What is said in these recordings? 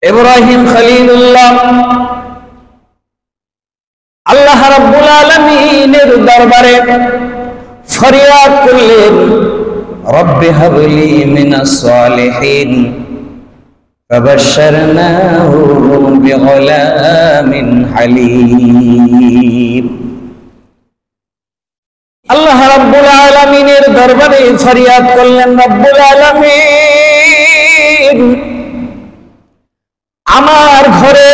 ইব্রাহিম খলিলুল্লাহ আল্লাহ রাব্বুল আলামিনের দরবারে ফরিয়াদ করলেন, রব্বি হাবলি মিনাস সালিহিন ফাবাশশারনাহু বিগুলামিন হালিম। আল্লাহ রাব্বুল আলামিনের দরবারে ফরিয়াদ করলেন, রব্বুল আলামিন আমার ঘরে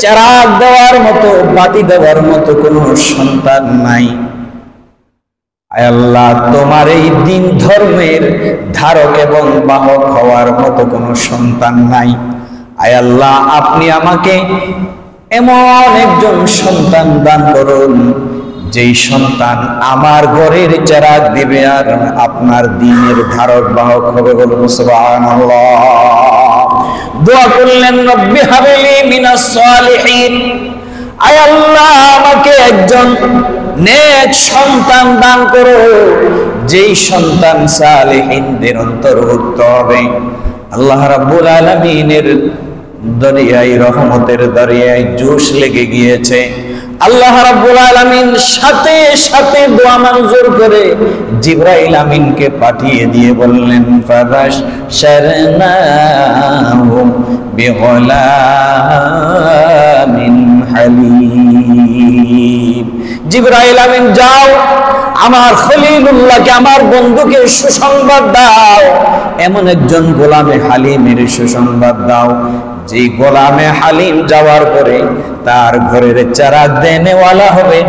চারাক দেওয়ার মতো, বাতি দেওয়ার মতো কোনো সন্তান নাই। আয় আল্লাহ, তোমার এই দিন ধর্মের ধারক এবং বাহক হওয়ার মতো কোনো সন্তান নাই। আয় আল্লাহ, আপনি আমাকে এমন একজন সন্তান দান করুন যেই সন্তান আমার ঘরের চারাক দিবে আর আপনার দ্বীনের ধারক বাহক হবে। বলুন সুবহানাল্লাহ। দোয়া করলেন, রব্বি হাবলি মিনাস সালিহিন, আয় আল্লাহ আমাকে একজন নেক সন্তান দান করো যেই সন্তান সালিহিনদের অন্তর্ভুক্ত হবে। আল্লাহ রাব্বুল আলামিনের দরিয়ায়, রহমতের দরিয়ায় জোশ লেগে গিয়েছে। আল্লাহ রাব্বুল আলামিন সাথে সাথে দোয়া মঞ্জুর করে জিবরাইল আমিনকে পাঠিয়ে দিয়ে বললেন, ফাবাশশারনাহু বিগুলামিন হালিম। জিবরাইল আমিন, যাও আমার খলিলুল্লাহকে, আমার বন্ধুকে সুসংবাদ দাও, এমন একজন গোলামে হালিমের সুসংবাদ দাও যে গোলামে হালিম যাওয়ার পরে তার ঘরের চারাক দেনেওয়ালা হবে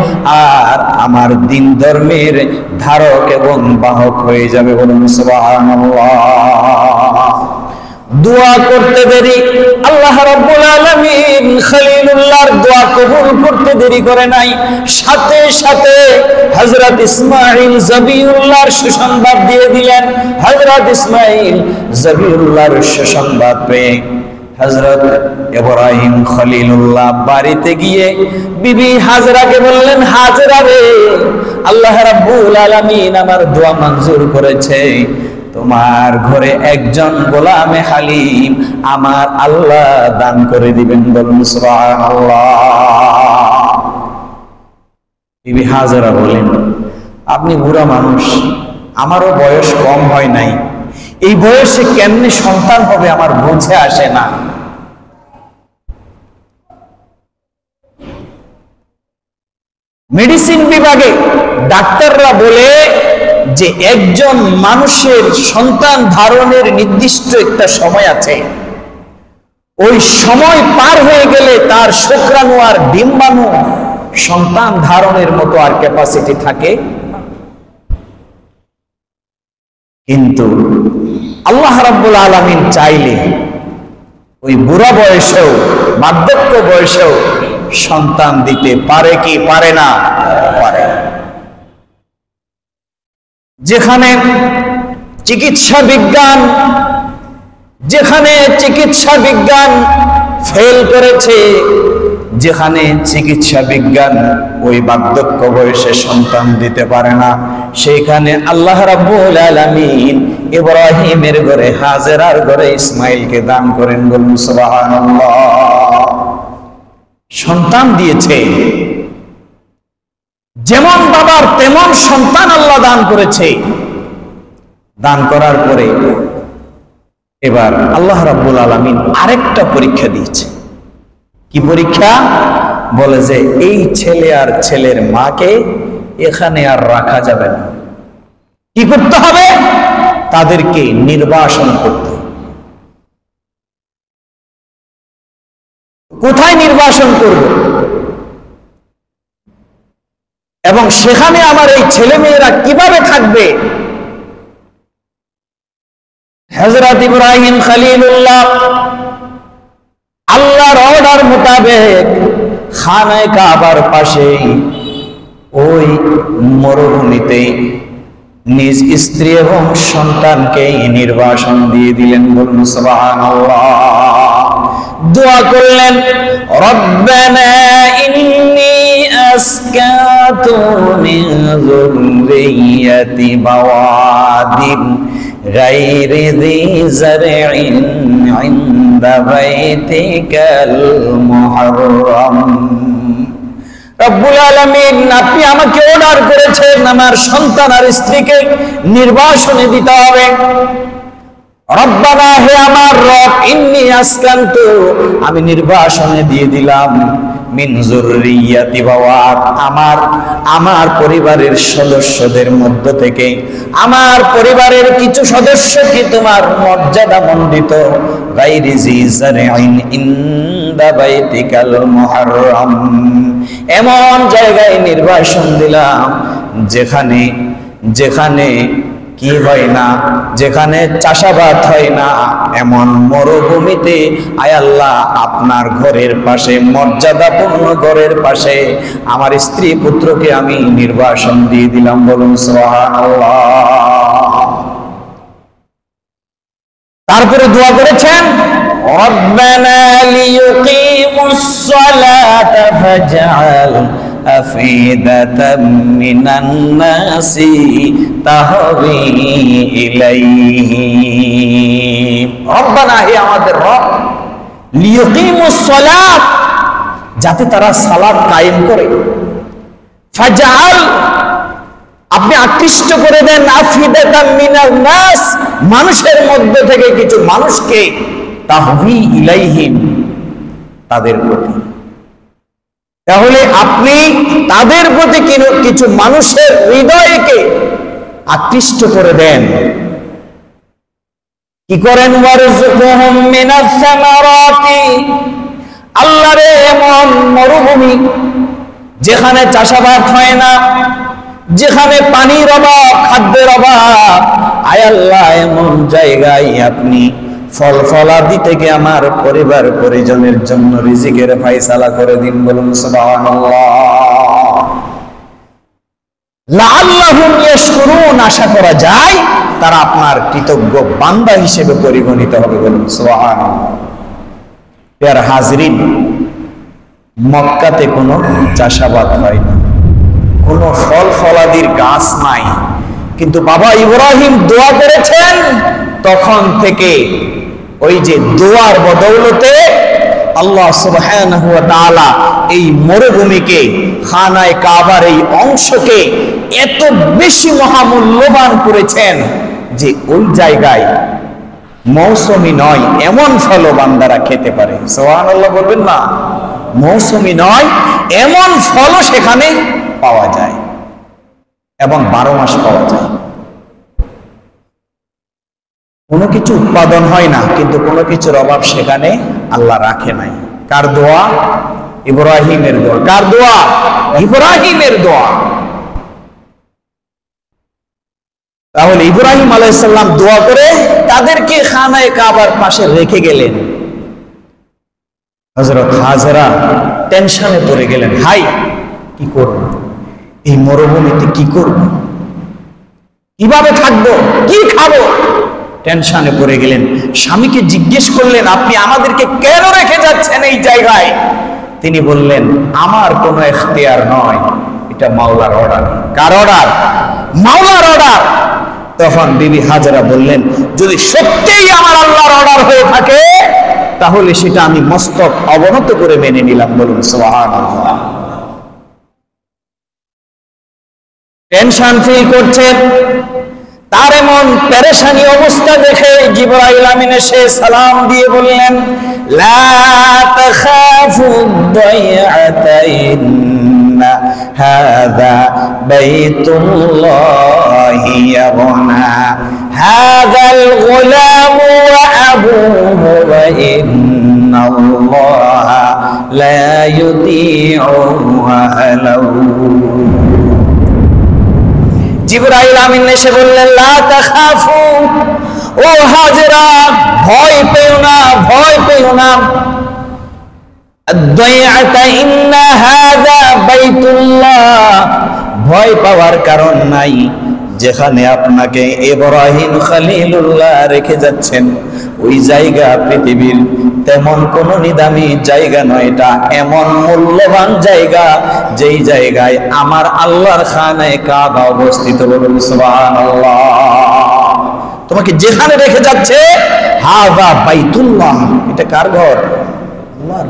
আর আমার দিন ধর্মের ধারক এবং বাহক হয়ে যাবে। বলুন সুবহানাল্লাহ। দোয়া করতে দেরি আল্লাহ রাব্বুল আলামিন খলিলুল্লাহর দোয়া কবুল করতে দেরি করে নাই, সাথে সাথে হযরত ইসমাঈল জবিউল্লাহর সুসংবাদ দিয়ে দিলেন। হযরত ইসমাঈল জবিউল্লাহর সুসংবাদ পেয়ে হযরত ইব্রাহিম খলিলুল্লাহ বাড়িতে গিয়ে বিবি হাজরাকে বললেন, হাজরা রে, আল্লাহ রাব্বুল আলামিন আমার দোয়া মঞ্জুর করেছে, তোমার ঘরে একজন গোলামে হালিম আমার আল্লাহ দান করে দিবেন। বলুন সুবহানাল্লাহ। বিবি হাজরা বলেন, আপনি বুড়া মানুষ, আমারও বয়স কম হয় নাই, এই বয়সে কেমনে সন্তান হবে আমার বুঝে আসে না। মেডিসিন বিভাগে ডাক্তাররা বলে যে একজন মানুষের সন্তান ধারণের নির্দিষ্ট একটা সময় আছে, ওই সময় পার হয়ে গেলে তার শুক্রাণু আর ডিম্বাণু সন্তান ধারণের মতো আর ক্যাপাসিটি থাকে। কিন্তু আল্লাহ রাব্বুল আলামিন চাইলে ওই বুড়া বয়সেও, বার্ধক্য বয়সেও সন্তান দিতে পারে কি পারে না? পারে। যেখানে চিকিৎসা বিজ্ঞান ফেল করেছে, যেখানে চিকিৎসা বিজ্ঞান ওই বার্ধক্য বয়সে সন্তান দিতে পারে না, সেখানে আল্লাহ রাব্বুল আলামিন ইব্রাহিমের ঘরে, হাজেরার ঘরে ইসমাইলকে দান করেন। বলুন সুবহানাল্লাহ। সন্তান দিয়েছে, যেমন বাবার তেমন সন্তান আল্লাহ দান করেছে। দান করার পরে এবার আল্লাহ রাব্বুল আলামিন আরেকটা পরীক্ষা দিয়েছে। কি পরীক্ষা? বলে যে এই ছেলে আর ছেলের মাকে এখানে আর রাখা যাবে না। কি করতে হবে? তাদেরকে নির্বাসন করতে হবে। কোথায় নির্বাসন করব এবং সেখানে আমার এই ছেলে মেয়েরা কিভাবে থাকবে? হযরত ইব্রাহিম খলিলুল্লাহ আল্লাহর অর্ডার মোতাবেক খানায়ে কাবার পাশে ওই মরুভূমিতে নিজ স্ত্রী এবং সন্তানকে নির্বাসন দিয়ে দিলেন। বলুন সুবহানাল্লাহ। দোয়া করলেন, রব্বানা ইন্নী আসকাতু মিন যুররিয়্যাতি বাওয়াদিন গায়রি যি যারইন ইনদা বাইতিকাল মুহাররাম। রব্বুল আলামিন, আপনি আমাকে অর্ডার করেছেন আমার সন্তান আর স্ত্রীকে নির্বাসনে দিতে হবে। রব্বানা, হে আমার রব, ইন্নী আসকানতু, আমি নির্বাসনে দিয়ে দিলাম, মিন যুররিয়াতি বাওয়াত, আমার পরিবারের সদস্যদের মধ্য থেকে আমার পরিবারের কিছু সদস্যকে তোমার মর্যাদা মণ্ডিত গায়রি জি জারইন ইনদা বাইতিকাল মুহাররাম, এমন জায়গায় নির্বাসন দিলাম যেখানে কি হয় না, যেখানে চাষাবাদ হয় না, এমন মরুভূমিতে আয় আল্লাহ আপনার ঘরের পাশে, মর্যাদাপূর্ণ ঘরের পাশে আমার স্ত্রী পুত্রকে আমি নির্বাসন দিয়ে দিলাম। বলুন সুবহানাল্লাহ। তারপরে দোয়া করেছেন, রব্বানা লিয়ুকিমুস সালাতা ফাজআল আফিদাতাম মিনান নাসি তাহবি ইলাইহিম। রব্বানা, হে আমাদের রব, লিয়ুকিমুস সালাত, যাতে তারা সালাত কায়েম করে, ফাজআল, আপনি আকৃষ্ট করে দেন, আফিদাতাম মিনান নাস, মানুষের মধ্য থেকে কিছু মানুষকে, তাহবি ইলাইহিম, তাদের প্রতি। তাহলে আপনি তাদের প্রতি কিছু মানুষের হৃদয়কে আকৃষ্ট করে দেন। কি করেন? ওয়ারযুকহুম মিনাস সামারাতি, আল্লাহরে এমন মরুভূমি যেখানে চাষাবাদ হয় না, যেখানে পানির অভাব, খাদ্যের অভাব, আয় আল্লাহ এমন জায়গায় আপনি ফল ফলাদি থেকে আমার পরিবার পরিজনের জন্য রিজিকের ফায়সালা করে দিন। বলুন সুবহানাল্লাহ। লাআল্লাহুম ইয়াশকুরুন, আশা করা যায় তারা আপনার কৃতজ্ঞ বান্দা হিসেবে পরিগণিত হবে। বলুন সুবহানাল্লাহ। প্রিয় হাজরিন, মক্কাতে কোনো চাষাবাদ হয় না, কোনো ফল ফলাদির গাছ নাই, কিন্তু বাবা ইব্রাহিম দোয়া করেছেন, তখন থেকে ওই যে দোয়ার বদৌলতে আল্লাহ সুবহানাহু ওয়া তাআলা এই মরুভূমিকে, খানায়ে কাবার এই অংশকে এত বেশি মহামূল্যবান করেছেন যে ওই জায়গায় মৌসুমী নয় এমন ফল বান্দারা খেতে পারে। সুবহানাল্লাহ বলবেন না? মৌসুমী নয় এমন ফল সেখানে পাওয়া যায় এবং 12 মাস পাওয়া যায়। কোনো কিছু উৎপাদন হয় না, কিন্তু কোনো কিছুর অভাব সেখানে আল্লাহ রাখে নাই। কার দোয়া? ইব্রাহিমের দোয়া। কার দোয়া? ইব্রাহিমের দোয়া। তাহলে ইব্রাহিম আলাইহিস সালাম দোয়া করে তাদেরকে খানায়ে কাবার পাশে রেখে গেলেন। হযরত হাজেরা টেনশনে পড়ে গেলেন, হাই কি করব, এই মরুভূমিতে কি করব, কিভাবে থাকবো, কি খাবো, টেনশনে পড়ে গেলেন। স্বামীকে জিজ্ঞেস করলেন, আপনি আমাদেরকে কেন রেখে যাচ্ছেন এই জায়গায়? তিনি বললেন, আমার কোনো এখতিয়ার নয়, এটা মাওলার অর্ডার। কার অর্ডার? মাওলার অর্ডার। তখন বিবি হাজেরা বললেন, যদি সত্যিই আমার আল্লাহর অর্ডার হয়ে থাকে তাহলে সেটা আমি মস্তক অবনত করে মেনে নিলাম। বলুন সুবহানাল্লাহ। টেনশন ফিল করছেন, তার এমন পেরেশানি অবস্থা দেখে জিবরাইল আমিন এসে সালাম দিয়ে বললেন, লা তাখাফু দাইআতা ইন্না হাযা বাইতুল্লাহি ইয়াবনা হাযাল গুলামু ওয়া আবুহু ওয়া ইন্নাল্লাহা লা ইউতিউ আহলাহু। জিবরাইল আমিন এসে বললেন, লা তাখাফু, ও হাজেরা ভয় পেও না, ভয় পেও না। আদ-দাইআতা ইন্না হাযা বাইতুল্লাহ, ভয় পাওয়ার কারণ নাই। যেখানে আপনাকে ইব্রাহিম খলিলুল্লাহ রেখে যাচ্ছেন ওই জায়গা পৃথিবীর তেমন কোন নিদামি জায়গা নয়, এটা এমন মূল্যবান জায়গা যেই জায়গায় আমার আল্লাহর খানায়ে কাবা অবস্থিত। বলুন সুবহানাল্লাহ। তোমাকে যেখানে রেখে যাচ্ছে, হাযা বাইতুল্লাহ, এটা কার ঘর? আল্লাহর।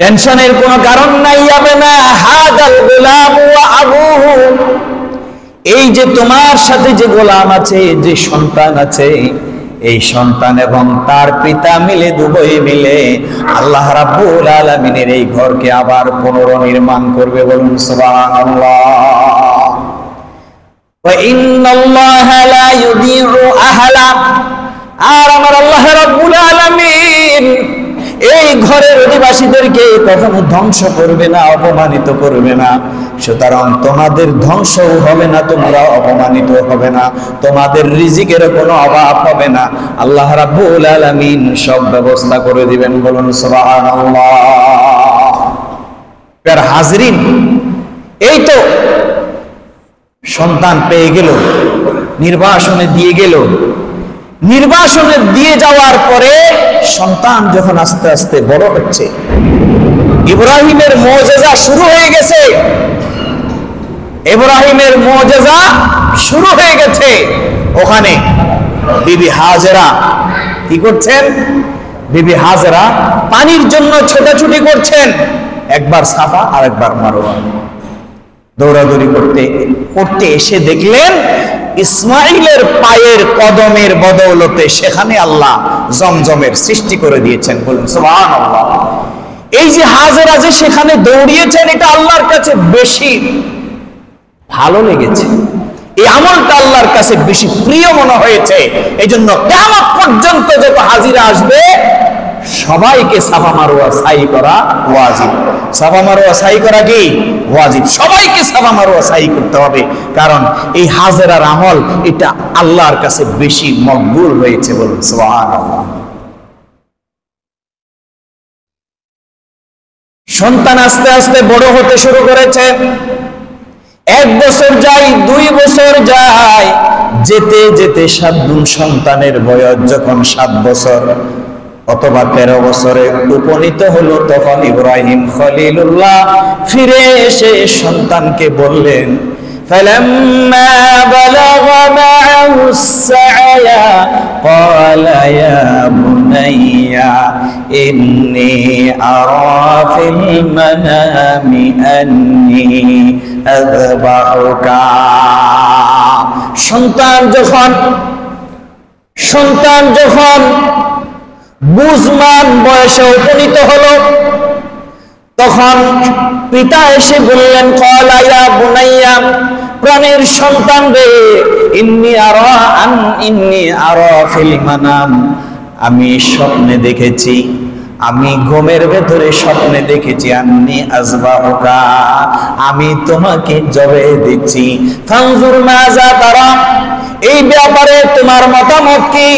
টেনশনের কোনো কারণ নাই, যাবে না। হাযাল গোলাম ওয়া আবুহু, এই যে তোমার সাথে যে গোলাম আছে, যে সন্তান আছে, এই সন্তান এবং তার পিতা মিলে, দুই মিলে আল্লাহ রাব্বুল আলামিনের এই ঘরকে আবার পুনর্নির্মাণ করবে। বলুন সুবহানাল্লাহ। ওয়া ইন্নাল্লাহা লা ইউদিউ আহলা, আর আমার আল্লাহ রাব্বুল আলামিন এই ঘরের অধিবাসীদেরকে কখনো ধ্বংস করবে না, অপমানিত করবে না। সুতরাং তোমাদের ধ্বংসও হবে না, তোমরা অপমানিত হবে না, তোমাদের রিজিকের কোনো অভাব হবে না। আল্লাহ রাব্বুল আলামিন সব ব্যবস্থা করে দিবেন। বলুন সুবহানাল্লাহ। প্রিয় হাজরিন, এই তো সন্তান পেয়ে গেল, নির্বাসনে দিয়ে গেল। নির্বাসনে দিয়ে যাওয়ার পরে সন্তান যখন আস্তে আস্তে বড় হচ্ছে, ইব্রাহিমের মুজিজা শুরু হয়ে গেছে। ইব্রাহিমের মুজিজা শুরু হয়ে গেছে। ওখানে বিবি হাজেরা কি করছেন? বিবি হাজেরা পানির জন্য ছোটাছুটি করছেন, একবার সাফা আর একবার মারওয়া, দৌড়াদৌড়ি করতে করতে এসে দেখলেন ইসমাইলের পায়ের কদমের বদৌলতে সেখানে আল্লাহ জমজমের সৃষ্টি করে দিয়েছেন। বলুন সুবহানাল্লাহ। এই যে হাজেরা যে সেখানে দৌড়িয়েছেন, এটা আল্লাহর কাছে বেশি ভালো লেগেছে, এই আমলটা আল্লাহর কাছে বেশি প্রিয় মনে হয়েছে। এই জন্য কিয়ামত পর্যন্ত যত হাজিরা আসবে সবাইকে সাফা মারওয়া সাই করা ওয়াজিব। সাফা মারওয়া সাই করা কি ওয়াজিব? সবাইকে সাফা মারওয়া সাই করতে হবে, কারণ এই হাজেরার আমল এটা আল্লাহর কাছে বেশি মকবুল হয়েছে। বলুন সুবহানাল্লাহ। সন্তান আস্তে আস্তে বড় হতে শুরু করেছে। 1 বছর যায়, 2 বছর যায়, যেতে যেতে সন্তানের বয়স যখন 7 বছর অথবা 13 বছরে উপনীত হলো, তখন ইব্রাহিম খলিলুল্লাহ ফিরে এসে সন্তানকে বললেন, فلما بلغ معه السعي قال يا بني إني أرى في المنام أني أذبحك। সন্তান যখন বুঝমান বয়সে উপনীত হলো, তখন পিতা এসে বললেন, ক্বালা ইয়া বুনাইয়া, প্রাণের সন্তান রে, ইন্নী আরা ফিল মানাম, আমি স্বপ্নে দেখেছি, আমি ঘুমের ভেতরে স্বপ্নে দেখেছি, আন্নী আযবাহুকা, আমি তোমাকে জবে দিচ্ছি। ফানজুর মাযা তারা, এই ব্যাপারে তোমার মতামত কি?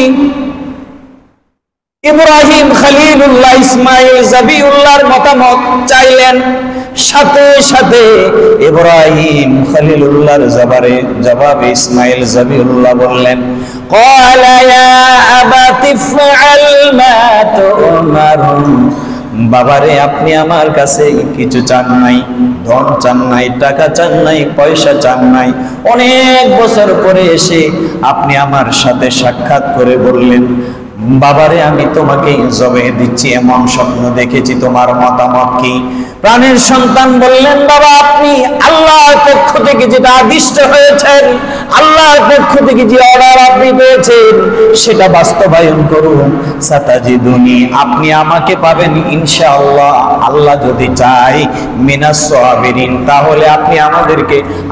ইব্রাহিম খলিলুল্লাহ ইসমাইল জাবিউল্লাহর মতামত চাইলেন। সাথে সাথে ইব্রাহিম খলিলুল্লাহর জবাবে ইসমাইল জাবিউল্লাহ বললেন, ক্বালা ইয়া আবাতি ফাআল মা তুমার, বাবারে আপনি আমার কাছে কিছু চান নাই, ধন চান নাই, টাকা চান নাই, পয়সা চান নাই। অনেক বছর পরে এসে আপনি আমার সাথে সাক্ষাৎ করে বললেন, বাবারে আমি তোমাকে জবে দিচ্ছি, এমন স্বপ্ন দেখেছি, তোমার মতামত কি? প্রাণের সন্তান বললেন, বাবা আপনি আল্লাহর পক্ষ থেকে যেটা আদিষ্ট হয়েছেন, আল্লাহর পক্ষ থেকে যে অর্ডার আপনি পেয়েছেন সেটা বাস্তবায়ন করুন। সাতাজিদুনি, আপনি আমাকে পাবেন ইনশাআল্লাহ, আল্লাহ যদি চায় মিনাস সাবিরিন, তাহলে আপনি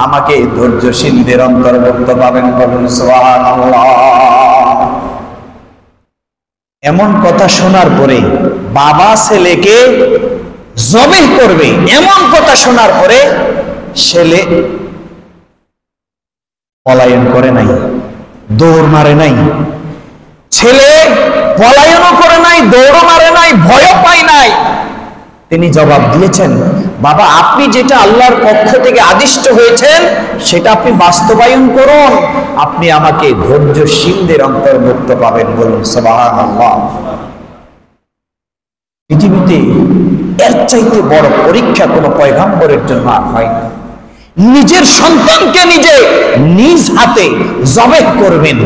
আমাকে ধৈর্যশীলদের অন্তর্ভুক্ত পাবেন। বলুন সুবহানাল্লাহ। এমন কথা শোনার পরে বাবা ছেলেকে জবেহ করবে, এমন কথা শোনার পরে ছেলে পলায়ন করে নাই, দৌড় মারে নাই। ছেলে পলায়নও করে নাই, দৌড়ও মারে নাই, ভয়ও পায় নাই। তিনি জবাব দিয়েছেন, বাবা আপনি যেটা আল্লাহর পক্ষ থেকে আদিষ্ট হয়েছেন সেটা আপনি বাস্তবায়ন করুন, আপনি আমাকে ধৈর্যশীলদের অন্তর্ভুক্ত পাবেন। বলুন সুবহানাল্লাহ। পৃথিবীতে এর চাইতে বড় পরীক্ষা কোনো পয়গম্বরের জন্য আর হয় না। নিজের সন্তানকে নিজে নিজ হাতে জবেহ করবেন,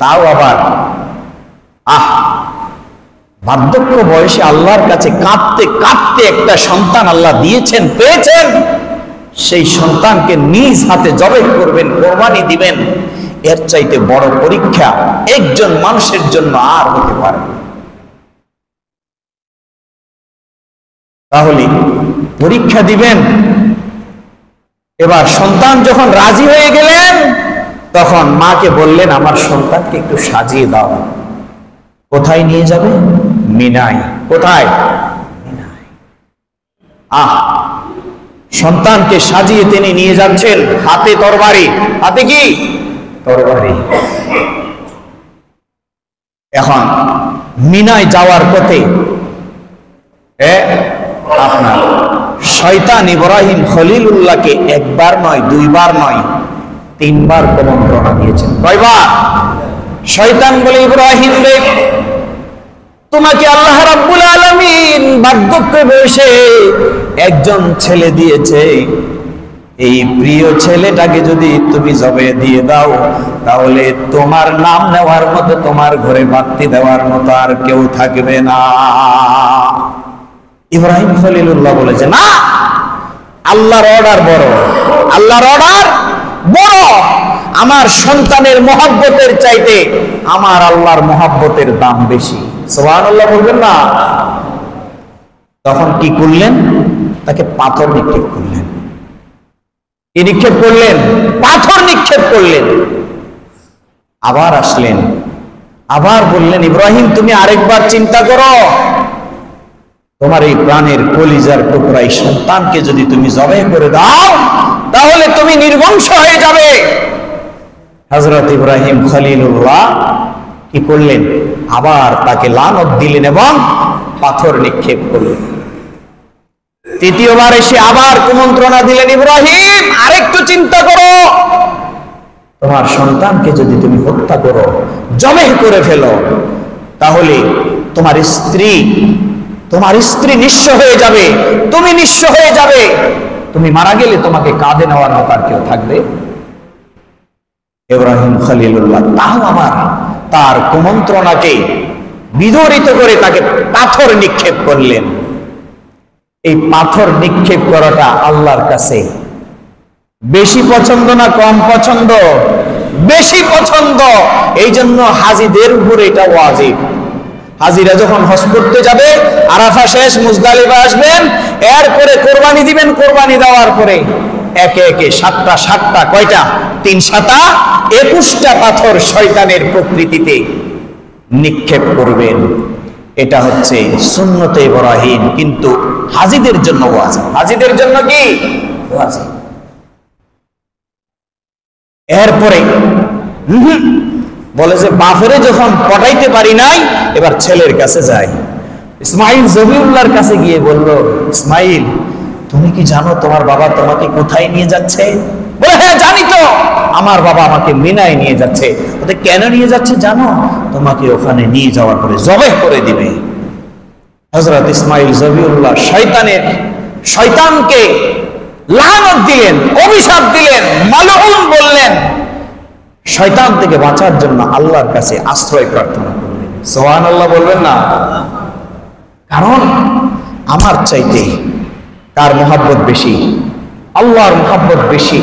তাও আবার বার্ধক্য বয়সে আল্লাহর কাছে কাঁদতে কাঁদতে একটা সন্তান আল্লাহ দিয়েছেন, পেয়েছেন, সেই সন্তানকে নিজ হাতে জবেহ করবেন, কোরবানি দিবেন। এর চাইতে বড় পরীক্ষা একজন মানুষের জন্য আর হতে পারে। তাহলে পরীক্ষা দিবেন। এবার সন্তান যখন রাজি হয়ে গেলেন, তখন মাকে বললেন, আমার সন্তানকে একটু সাজিয়ে দাও। কোথায় নিয়ে যাবে? মিনায়। কোথায়? মিনায়। সন্তানকে সাজিয়ে তিনি নিয়ে যাচ্ছেন, হাতে তরবারি। হাতে কি? তরবারি। এখন মিনায় যাওয়ার পথে আপনার শয়তান ইব্রাহিম খলিলুল্লাহকে একবার নয়, দুইবার নয়, তিনবার কুমন্ত্রণা দিয়েছেন। কয়বার? শয়তান বলে, ইব্রাহিম রে, তোমাকে আল্লাহ রাব্বুল আলামিন বার্ধক্য বয়সে একজন ছেলে দিয়েছে, এই প্রিয় ছেলেটাকে যদি তুমি জবে দিয়ে দাও, তাহলে তোমার নাম নেওয়ার মতো, তোমার ঘরে বাতি দেওয়ার মতো আর কেউ থাকবে না। ইব্রাহিম খলিলুল্লাহ বলেছে, না, আল্লাহর অর্ডার বড়, আল্লাহর অর্ডার বড়। আমার সন্তানের মহব্বতের চাইতে আমার আল্লাহর মহব্বতের দাম বেশি। সুবহানাল্লাহ বলবেন না? তখন কি করলেন? তাকে পাথর নিক্ষেপ করলেন। কি নিক্ষেপ করলেন? পাথর নিক্ষেপ করলেন। আবার আসলেন, আবার বললেন, ইব্রাহিম তুমি আরেকবার চিন্তা করো, তোমার এই প্রাণের কলিজার টুকরা এই সন্তানকে যদি তুমি জবাই করে দাও, তাহলে তুমি নির্বংশ হয়ে যাবে। হযরত ইব্রাহিম খলিলুল্লাহ কি করলেন? আবার তাকে লানত দিলেন এবং পাথর নিক্ষেপ করলেন। তৃতীয়বার এসে আবার কুমন্ত্রণা দিলেন, ইব্রাহিম আরেকটু চিন্তা করো, তোমার সন্তানকে যদি তুমি হত্যা করো, জবাই করে ফেলো, তাহলে তোমার স্ত্রী নিঃস্ব হয়ে যাবে, তুমি নিঃস্ব হয়ে যাবে, তুমি মারা গেলে তোমাকে কাঁধে নেওয়ার মতো আর কেউ থাকবে? ইব্রাহিম খলিলুল্লাহ তাও আবার তার কুমন্ত্রণাকে বিদরিত করে তাকে পাথর নিক্ষেপ করলেন। এই পাথর নিক্ষেপ করাটা আল্লাহর কাছে বেশি পছন্দ না কম পছন্দ? বেশি পছন্দ। এই জন্য হাজীদের উপরে এটা ওয়াজিব। হাজিরা যখন হজ করতে যাবে, আরাফা শেষ, মুজদালিফা আসবেন, এরপরে কোরবানি দিবেন। কোরবানি দেওয়ার পরে একে একে 7টা কয়টা? 3 7 21টা পাথর শয়তানের প্রকৃতিতে নিক্ষেপ করবেন। এটা হচ্ছে সুন্নতে ইব্রাহিম, কিন্তু হাজীদের জন্য ওয়াজিব। হাজীদের জন্য কি ওয়াজিব? এরপরে বলে যে বাপরে যখন পটাইতে পারি নাই, এবার ছেলের কাছে যাই। ইসমাইল জবিউল্লাহর কাছে গিয়ে বলল, ইসমাইল তুমি কি জানো তোমার বাবা তোমাকে কোথায় নিয়ে যাচ্ছে? বলে, হ্যাঁ জানি তো, আমার বাবা আমাকে মিনায় নিয়ে যাচ্ছে। ওতে কেন নিয়ে যাচ্ছে জানো? তোমাকে ওখানে নিয়ে যাওয়ার পরে জবাই করে দিবে। হযরত ইসমাইল জবিউল্লাহ শয়তানকে লানত দিলেন, অভিশাপ দিলেন, মালউন বললেন। শয়তান থেকে বাঁচার জন্য আল্লাহর কাছে আশ্রয় প্রার্থনা করলেন। সুবহানাল্লাহ বলবেন না? কারণ আমার চাইতে কার মহব্বত বেশি? আল্লাহর মহব্বত বেশি।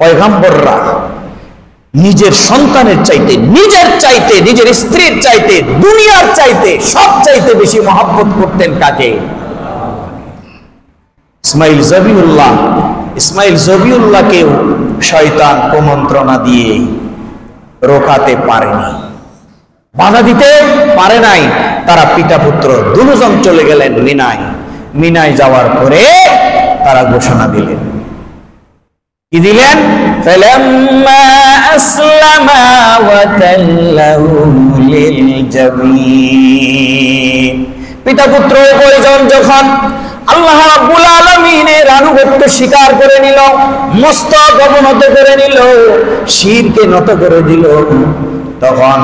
পয়গম্বররা নিজের সন্তানের চাইতে, নিজের স্ত্রীর চাইতে, দুনিয়ার চাইতে, সব চাইতে বেশি মহব্বত করতেন কাকে? ইসমাইল জবিউল্লাহকেও শয়তান কুমন্ত্রণা দিয়ে রোকাতে পারেনি, বাধা দিতে পারে নাই। তারা পিতা পুত্র দুজন চলে গেলেন মিনায় যাওয়ার পরে তারা ঘোষণা দিলেন, কি দিলেন? ফালাম্মা আসলামা ওয়া তাল্লাহু লিল জাবিন। পিতা পুত্র উভয়জন যখন আল্লাহ রাব্বুল আলামিনের আনুগত্য স্বীকার করে নিল, মস্তক অবনত করে নিল, শিরকে নত করে দিল, তখন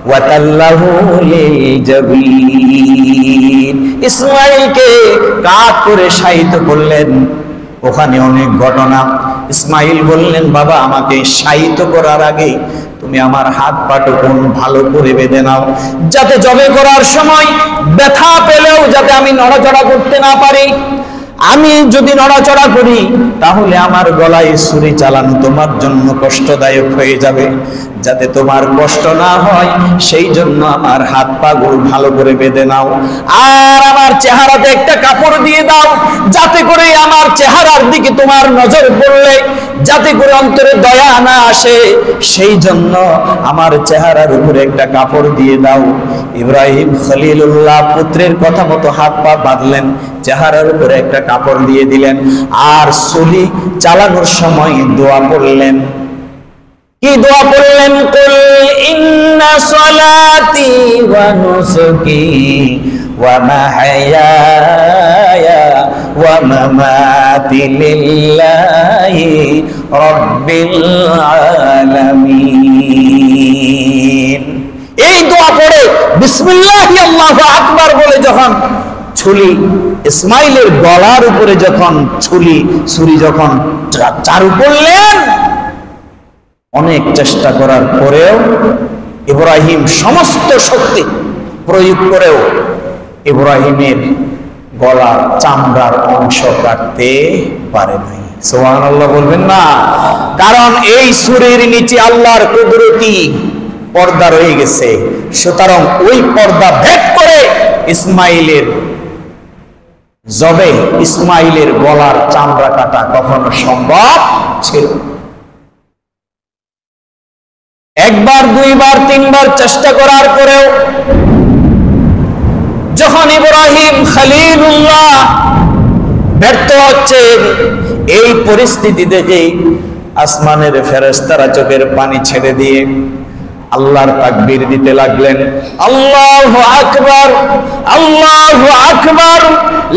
ওয়া তাল্লাহু লিল জাবিন, ইসমাঈলকে কাঁধ করে শায়িত করলেন। ওখানে অনেক ঘটনা। ইসমাইল বললেন, বাবা আমাকে শায়িত করার আগে তুমি আমার হাত পাটুকুন ভালো করে বেঁধে নাও, যাতে জবে করার সময় ব্যথা পেলেও যাতে আমি নড়াচড়া করতে না পারি। আমি যদি নড়াচড়া করি তাহলে আমার গলায় ছুরি চালানো তোমার জন্য কষ্টদায়ক হয়ে যাবে, যাতে তোমার কষ্ট না হয় সেই জন্য আমার হাত পা গুলো ভালো করে বেঁধে নাও। আর আমার চেহারাতে একটা কাপড় দিয়ে দাও, যাতে করে আমার চেহারার দিকে তোমার নজর পড়লে যাতে করে অন্তরে দয়া না আসে, সেই জন্য আমার চেহারার উপরে একটা কাপড় দিয়ে দাও। ইব্রাহিম খলিলুল্লাহ পুত্রের কথা মতো হাত পা বাঁধলেন, চেহারার উপরে একটা কাপড় দিয়ে দিলেন, আর ছুরি চালানোর সময় দোয়া পড়লেন। কি দোয়া পড়লেন? কুল ইন্না সলাতি ওয়া নুসুকি ওয়া মাহইয়ায়া ওয়া মামাতি লিল্লাহি রাব্বিল আলামিন। এই দোয়া পড়ে বিসমিল্লাহি আল্লাহু আকবার বলে যখন ছুরি ইসমাইলের গলার উপরে যখন ছুরি যখন চারু করলেন, অনেক চেষ্টা করার পরেও ইব্রাহিম সমস্ত শক্তি প্রয়োগ করেও ইব্রাহিমের গলার চামড়ার অংশ কাটতে পারে নাই। সুবহানাল্লাহ বলবেন না? কারণ এই ছুরির নিচে আল্লাহর কুদরতি পর্দা রয়ে গেছে, সুতরাং ওই পর্দা ভেদ করে ইসমাইলের গলার চামড়া কাটা কখনো সম্ভব ছিল। একবার, দুইবার, তিনবার চেষ্টা করার পরেও যখন ইব্রাহিম খলিলুল্লাহ ব্যর্থ হচ্ছেন, এই পরিস্থিতি দেখে আসমানের ফেরেশতারা চোখের পানি ছেড়ে দিয়ে আল্লাহর তাকবীর দিতে লাগলেন। আল্লাহু আকবার, আল্লাহু আকবার,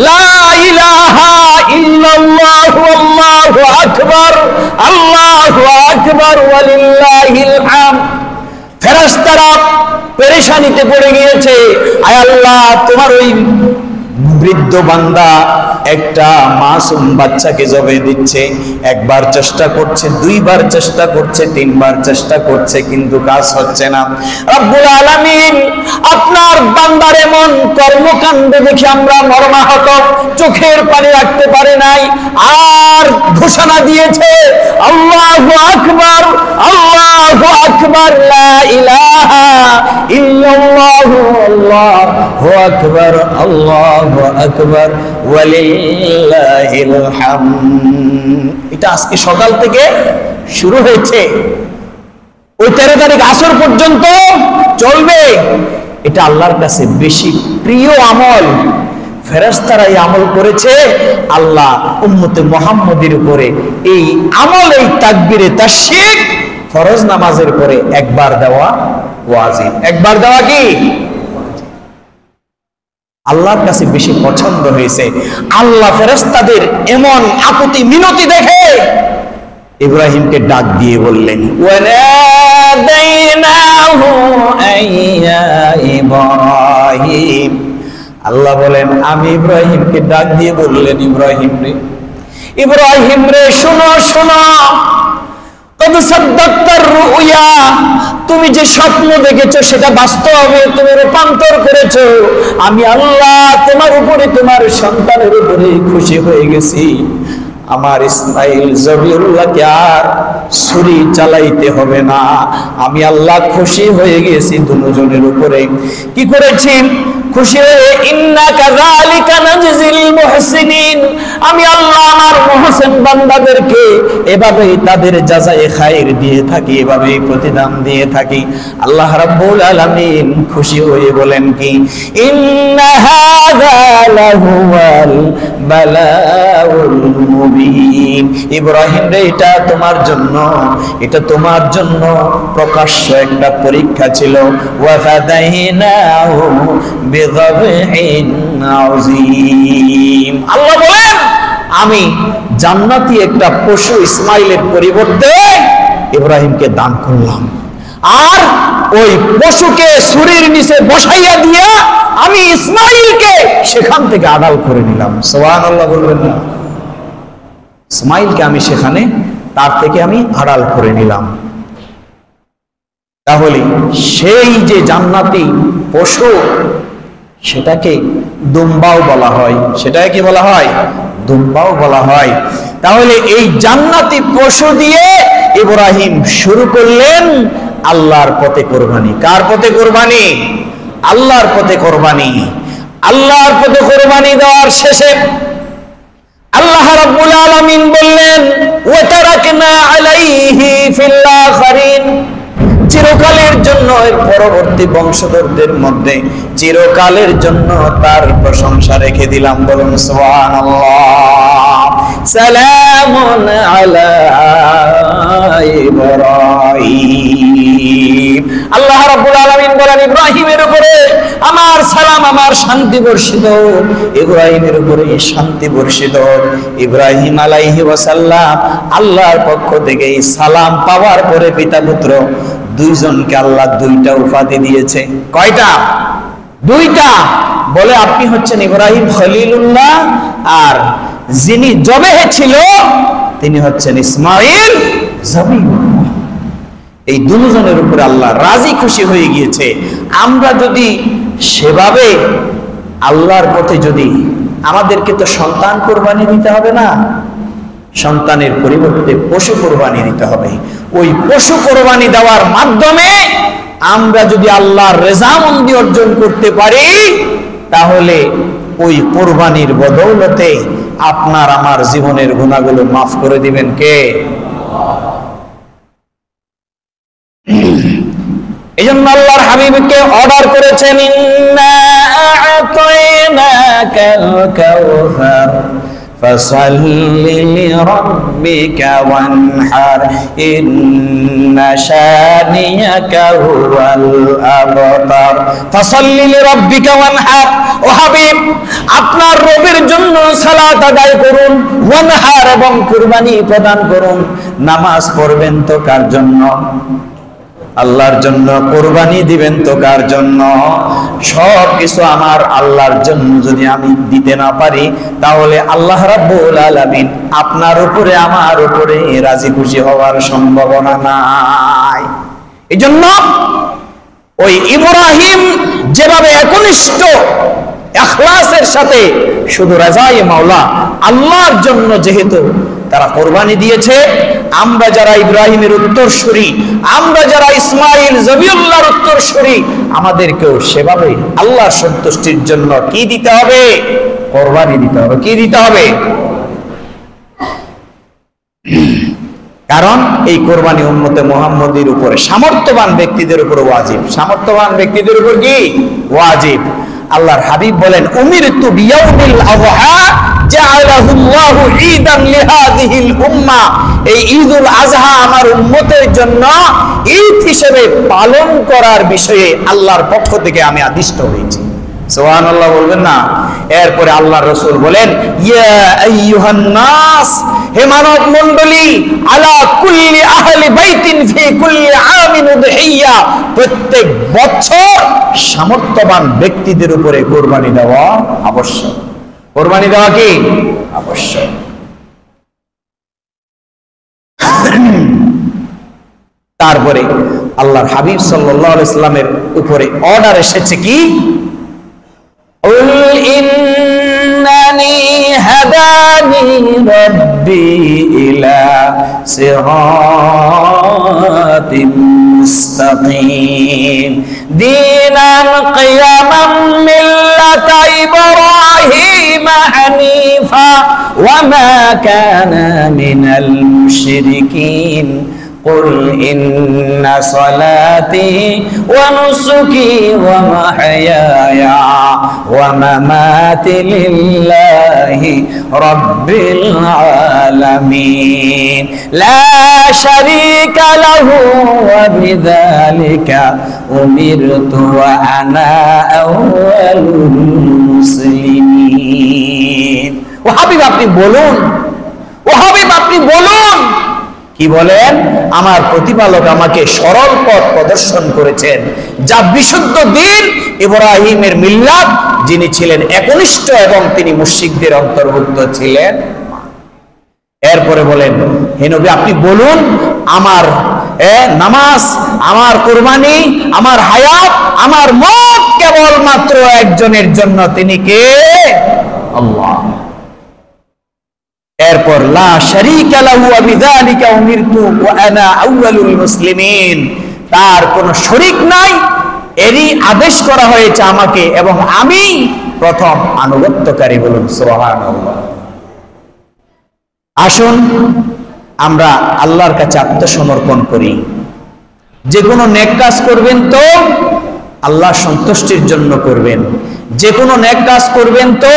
লা ইলাহা ইল্লাল্লাহু, আল্লাহু আকবার, আল্লাহু আকবার, ওয়ালিল্লাহিল হামদ। ফেরেশতারা পেরেশানিতে পড়ে গিয়েছে, আয় আল্লাহ, তোমার ওই বৃদ্ধ বান্দা একটা মাসুম বাচ্চাকে জবে দিচ্ছে। একবার চেষ্টা করছে, দুইবার চেষ্টা করছে, তিনবার চেষ্টা করছে, কিন্তু কাজ হচ্ছে না। রব্বুল আলামিন আপনার বান্দার এমন কর্মকাণ্ড দেখে আমরা মর্মাহত, চোখের পানি রাখতে পারে নাই, আর ঘোষণা দিয়েছে আল্লাহু আকবার, আল্লাহু আকবার, লা ইলাহা ইল্লাল্লাহু, আল্লাহু আকবার, আল্লাহু আকবার, ওয়ালিল্লাহিল হামদ। এটা আজকে সকাল থেকে শুরু হয়েছে, ওই 13 তারিখ আসর পর্যন্ত চলবে। এটা আল্লাহর কাছে বেশি প্রিয় আমল। ফেরেশতারা এই আমল করেছে, আল্লাহ উম্মতে মুহাম্মদের উপরে এই আমল, এই তাকবীরে তাশরিক ফরজ নামাজের পরে একবার দেওয়া ওয়াজিব। একবার দেওয়া কি আল্লাহর কাছে বেশি পছন্দ হয়েছে। আল্লাহ ফেরেশতাদের এমন আকুতি মিনতি দেখে ইব্রাহিমকে ডাক দিয়ে বললেন, ওয়ানাদাইনাহু আইয়া ইব্রাহিম। আল্লাহ বলেন, আমি ইব্রাহিমকে ডাক দিয়ে বললেন, ইব্রাহিম রে শোনো শোনো, তুমি যে স্বপ্ন দেখেছো সেটা বাস্তবে তুমি রূপান্তর করেছো। আমি আল্লাহ তোমার উপরে, তোমার সন্তানের উপরে খুশি হয়ে গেছি। আমার ইসমাইল জবিউল্লাহকে আর ছুরি চালাইতে হবে না। আমি আল্লাহ খুশি হয়ে গেছি দুজনের উপরে। কি করেছি? খুশি হয়ে ইন্না কাযালিকা নাজজিল মুহসিনিন, আমি আল্লাহ আমার মুহসিন বান্দাদেরকে এভাবেই তাদের জাযায়ে খায়র দিয়ে থাকি, এভাবেই প্রতিদান দিয়ে থাকি। আল্লাহ রাব্বুল আলামিন খুশি হয়ে বলেন কি, ইন্না হাযা লাহুয়াল বালাউল মুবিন। ইব্রাহিম রে, এটা তোমার জন্য প্রকাশ্য একটা পরীক্ষা ছিল। ওয়া ফাদাইনাহু বিযবহিন আযীম। আল্লাহ বলেন, আমি জান্নাতি একটা পশু ইসমাইলের পরিবর্তে ইব্রাহিমকে দান করলাম, আর ওই পশুকে ছুরির নিচে বসাইয়া দিয়া আমি ইসমাইলকে সেখান থেকে আড়াল করে নিলাম। সুবহানাল্লাহ বলবেন না? ইসমাইলকে আমি সেখানে তার থেকে আমি আড়াল করে নিলাম। তাহলে সেই যে জান্নাতি পশু, সেটাকে দুম্বাও বলা হয়। সেটাকে কি বলা হয়? দুম্বাও বলা হয়। তাহলে এই জান্নাতি পশু দিয়ে ইব্রাহিম শুরু করলেন আল্লাহর পথে কোরবানি। কার পথে কোরবানি? আল্লাহর পথে কোরবানি। আল্লাহর পথে কোরবানি দেওয়ার শেষে আল্লাহ রাব্বুল আলামিন বললেন, ওয়া তারাকনা আলাইহি ফিল আখিরিন, চিরকালের জন্য এর পরবর্তী বংশধরদের মধ্যে চিরকালের জন্য তার প্রশংসা রেখে দিলাম। বলুন সুবহানাল্লাহ। সালামুন আলা ইব্রাহিম। আল্লাহ রাব্বুল আলামিন বলেন, ইব্রাহিমের উপরে আমার সালাম, আমার শান্তি বর্ষিত, ইব্রাহিমের উপরে শান্তি বর্ষিত। ইব্রাহিম আলাইহি ওয়াসাল্লাম আল্লাহর পক্ষ থেকে এই সালাম পাওয়ার পরে পিতা পুত্র দুইজনকে আল্লাহ দুইটা উপাধি দিয়েছে। কয়টা? দুইটা। বলে আপনি হচ্ছেন ইব্রাহিম খলিলুল্লাহ, আর যিনি জবেহ ছিল তিনি হচ্ছেন ইসমাঈল জবিহুল্লাহ। এই দুজনের উপরে আল্লাহ রাজি খুশি হয়ে গিয়েছে। আমরা যদি সেভাবে আল্লাহর পথে, যদি আমাদেরকে তো সন্তান কোরবানি দিতে হবে না, সন্তানের পরিবর্তে পশু কোরবানি দিতে হবে। ওই পশু কোরবানি দেওয়ার মাধ্যমে আমরা যদি আল্লাহর রেজামন্দি অর্জন করতে পারি, তাহলে ওই কোরবানির বদৌলতে আপনার আমার জীবনের গুনাহগুলো মাফ করে দিবেন কে? এই জন্য আল্লাহর হাবিবকে অর্ডার করেছেন, ইন্না আ'তাইনাকাল কাউসার ফাসাল্লি লিরাব্বিকা ওয়ানহার ইন্না শানিয়াকা হুয়াল আবতার। ফাসাল্লি লিরাব্বিকা ওয়ানহার, ও হাবিব আপনার রবের জন্য সালাত আদায় করুন, ওয়ানহার এবং কুরবানি প্রদান করুন। নামাজ পড়বেন তো কার জন্য? আল্লাহর জন্য। কোরবানি দিবেন তো কার জন্য? সব কিছু আমার আল্লাহর জন্য যদি আমি দিতে না পারি, তাহলে আল্লাহ রাব্বুল আলামিন আপনার উপরে আমার উপরে রাজি খুশি হওয়ার সম্ভাবনা নাই। এই জন্য ওই ইব্রাহিম যেভাবে একনিষ্ঠ ইখলাসের সাথে শুধু রাজায়ে মাওলা আল্লাহর জন্য যেহেতু তারা কোরবানি দিয়েছে, আমরা যারা ইব্রাহিমের উত্তরসূরি, আমরা যারা ইসমাঈল জবিউল্লাহর উত্তরসূরি, আমাদেরকেও সেভাবে আল্লাহর সন্তুষ্টির জন্য কি দিতে হবে? কোরবানি দিতে হবে। কি দিতে হবে? কারণ এই কোরবানি উম্মতে মুহাম্মদীর উপরে, সামর্থ্যবান ব্যক্তিদের উপর ওয়াজিব। সামর্থ্যবান ব্যক্তিদের উপর কি ওয়াজিব? আল্লাহর হাবিব বলেন, উমিরতু বিয়াউমিল আযহা জাআলাহুল্লাহু ঈদান লিহাযিহিল উম্মাহ। এই ঈদুল আযহা আমার উম্মতের জন্য ঈদ হিসেবে পালন করার বিষয়ে আল্লাহর পক্ষ থেকে আমি আদিষ্ট হয়েছি। সুবহানাল্লাহ বলবেন না? এরপরে আল্লাহর রাসূল বলেন, ইয়া আইয়ুহান নাস, হে মানব মণ্ডলী, আলা কুল্লি আহলি বাইতিন ফি কুল্লি আমিন উদহিয়া, প্রত্যেক বছর সামর্থ্যবান ব্যক্তিদের উপরে কুরবানি দেওয়া আবশ্যক। কুরবানি দেওয়া কি আবশ্যক? তারপরে আল্লাহর হাবিব সাল্লাল্লাহু আলাইহি সাল্লামের উপরে অর্ডার এসেছে কি, قل إنني هداني ربي إلى صراط مستقيم دينا قيما ملة إبراهيم حنيفا وما كان من المشركين قل إن صلاتي ونسكي ومحياي ومماتي لله رب العالمين لا شريك له وبذلك أمرت وأنا أول المسلمين। ও হাবিব আপনি বলুন, ও হাবিব আপনি বলুন, কি বলেন? আমার প্রতিপালক আমাকে সরল পথ প্রদর্শন করেছেন, যা বিশুদ্ধ দ্বীন, ইব্রাহিমের মিল্লাত, যিনি ছিলেন একনিষ্ঠ এবং তিনি মুশরিকদের অন্তর্ভুক্ত ছিলেন। এরপরে বলেন, হে নবী আপনি বলুন আমার নামাজ, আমার কুরবানি, আমার হায়াত, আমার মত কেবলমাত্র একজনের জন্য, তিনি কে? আল্লাহ। এরপর লা শারীকা লাহু ওয়া বিযালিকা উমিরতু ওয়া আনা আউয়ালুল মুসলিমিন, তার কোনো শরীক নাই, এরই আদেশ করা হয়েছে আমাকে এবং আমি প্রথম আনুগত্যকারী। বলুন সুবহানাল্লাহ। আসুন আমরা আল্লাহর কাছে আত্মসমর্পণ করি। যে কোনো নেক কাজ করবেন তো আল্লাহ সন্তুষ্টির জন্য করবেন, যে কোনো নেক কাজ করবেন তো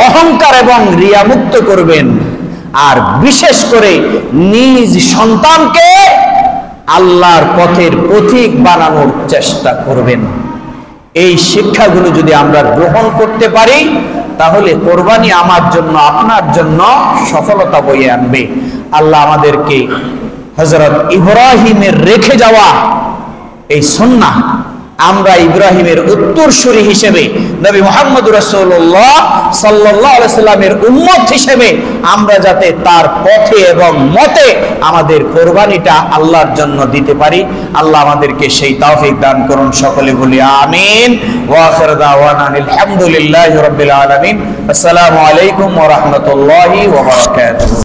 অহংকার এবং রিয়া মুক্ত করবেন, আর বিশেষ করে নিজ সন্তানকে আল্লাহর পথের পথিক বানানোর চেষ্টা করবেন। এই শিক্ষাগুলো যদি আমরা গ্রহণ করতে পারি তাহলে কোরবানি আমার জন্য, আপনার জন্য সফলতা বয়ে আনবে। আল্লাহ আমাদেরকে হযরত ইব্রাহিমের রেখে যাওয়া এই সুন্নাহ, আমরা ইব্রাহিমের উত্তরসূরি হিসেবে, নবী মুহাম্মদ রাসূলুল্লাহ সাল্লাল্লাহু আলাইহি সাল্লামের উম্মত হিসেবে আমরা যাতে তার পথে এবং মতে আমাদের কোরবানিটা আল্লাহর জন্য দিতে পারি, আল্লাহ আমাদেরকে সেই তৌফিক দান করুন। সকলে বলি আমিন। ওয়া আখিরু দাওয়ানা আলহামদুলিল্লাহি রাব্বিল আলামিন। আসসালামু আলাইকুম ওয়া রাহমাতুল্লাহি ওয়া বারাকাতুহু।